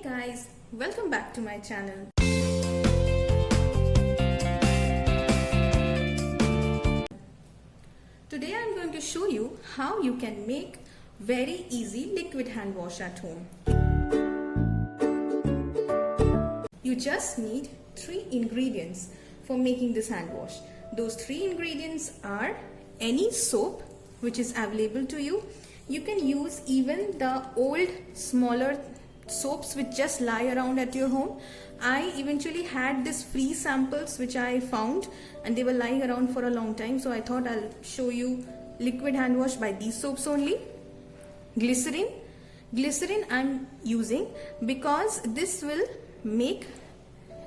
guys, welcome back to my channel. Today I'm going to show you how you can make very easy liquid hand wash at home. You just need 3 ingredients for making this hand wash. Those 3 ingredients are any soap which is available to you. You can use even the old smaller soaps which just lie around at your home. I eventually had this free samples which I found and they were lying around for a long time, so I thought I'll show you liquid hand wash by these soaps only. Glycerin I'm using because this will make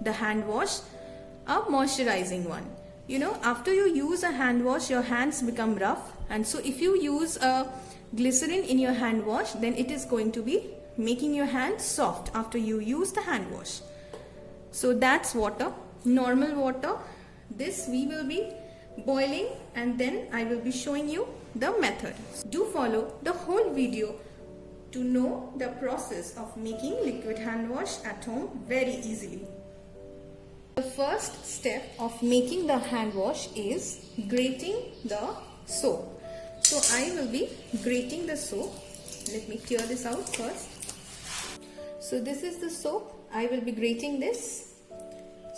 the hand wash a moisturizing one. You know, after you use a hand wash your hands become rough, and so if you use a glycerin in your hand wash, then it is going to be making your hands soft after you use the hand wash. So that's water, normal water. This we will be boiling and then I will be showing you the method. Do follow the whole video to know the process of making liquid hand wash at home very easily. The first step of making the hand wash is grating the soap. So I will be grating the soap. Let me tear this out first. So this is the soap. I will be grating this.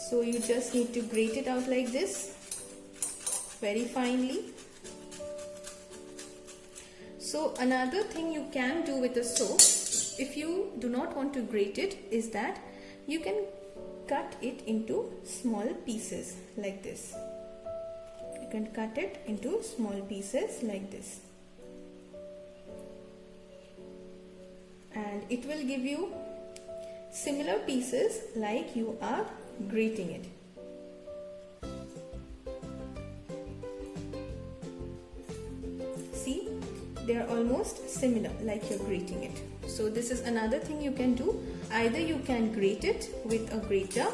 So you just need to grate it out like this, very finely. So another thing you can do with the soap, if you do not want to grate it, is that you can cut it into small pieces like this. You can cut it into small pieces like this. And it will give you similar pieces like you are grating it. See, they are almost similar like you're grating it. So this is another thing you can do. Either you can grate it with a grater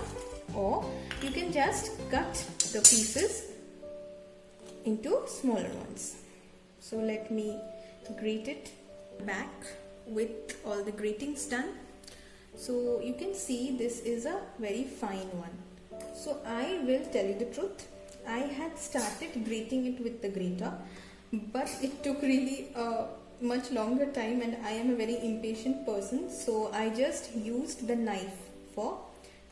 or you can just cut the pieces into smaller ones. So let me grate it back with all the gratings done. So you can see this is a very fine one. So I will tell you the truth. I had started grating it with the grater, but it took really a much longer time and I am a very impatient person. So I just used the knife for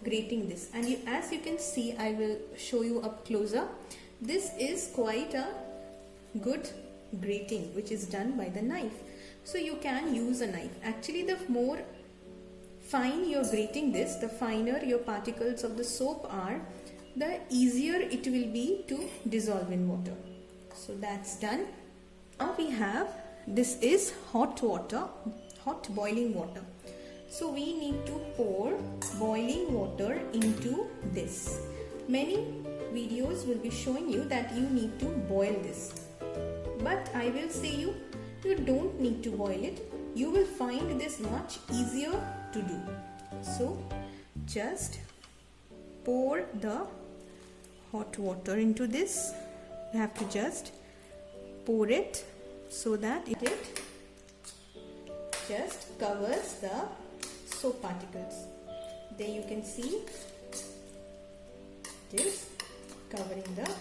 grating this. And as you can see, I will show you up closer. This is quite a good grating which is done by the knife. So you can use a knife. Actually, the more fine you're grating this, the finer your particles of the soap are, the easier it will be to dissolve in water. So that's done. Now we have, this is hot water, hot boiling water. So we need to pour boiling water into this. Many videos will be showing you that you need to boil this. But I will say you don't need to boil it. You will find this much easier to do. So just pour the hot water into this. You have to just pour it so that it just covers the soap particles. There you can see it is covering the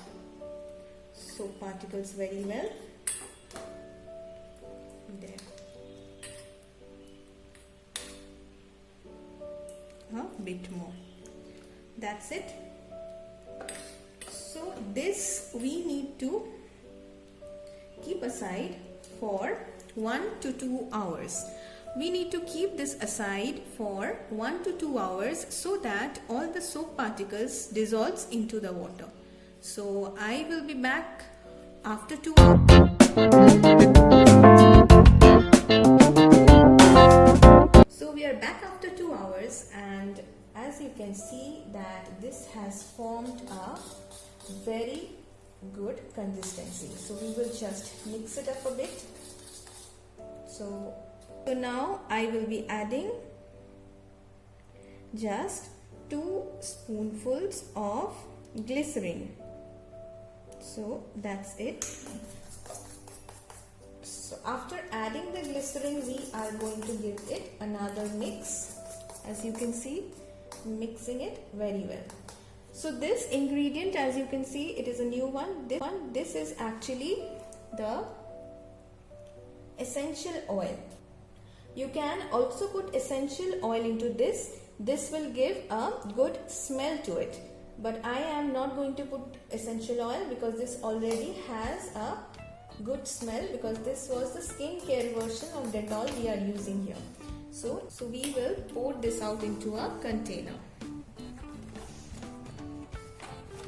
soap particles very well. There. A bit more. That's it. So this we need to keep aside for 1 to 2 hours. We need to keep this aside for 1 to 2 hours so that all the soap particles dissolves into the water. So I will be back after 2 hours. So we are back after 2 hours, and as you can see that this has formed a very good consistency. So we will just mix it up a bit. So now I will be adding just 2 spoonfuls of glycerin. So that's it. So after adding the glycerin, we are going to give it another mix. as you can see, mixing it very well. So this ingredient, as you can see, it is a new one. This is actually the essential oil. You can also put essential oil into this. This will give a good smell to it. But I am not going to put essential oil because this already has a good smell, because this was the skincare version of Dettol we are using here. So we will pour this out into a container.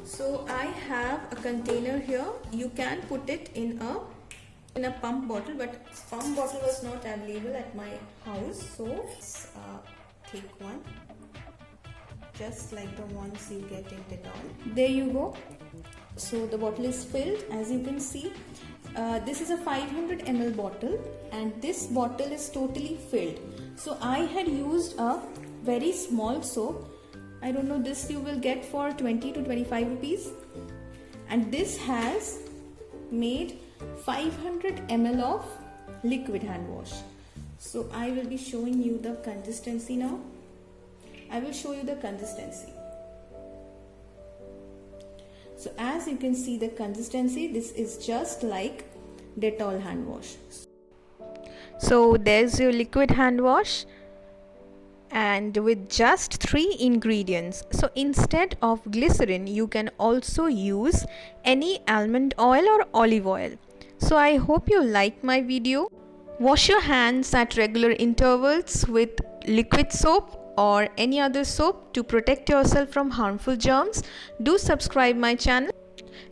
So I have a container here. You can put it in a pump bottle, but pump bottle was not available at my house. So take one, just like the ones you get in Dettol. There you go. So the bottle is filled, as you can see. This is a 500 ml bottle, and this bottle is totally filled. So I had used a very small soap. I don't know, this you will get for 20 to 25 rupees. And this has made 500 ml of liquid hand wash. So I will be showing you the consistency now. I will show you the consistency. So as you can see the consistency, this is just like Dettol hand wash. So there's your liquid hand wash, and with just 3 ingredients. So instead of glycerin, you can also use any almond oil or olive oil. So I hope you liked my video. Wash your hands at regular intervals with liquid soap or any other soap to protect yourself from harmful germs. Do subscribe my channel,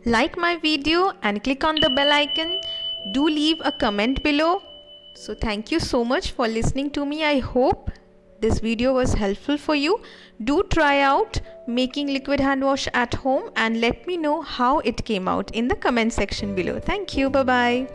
like my video and click on the bell icon. Do leave a comment below. So thank you so much for listening to me. I hope this video was helpful for you. Do try out making liquid hand wash at home and let me know how it came out in the comment section below. Thank you. Bye bye.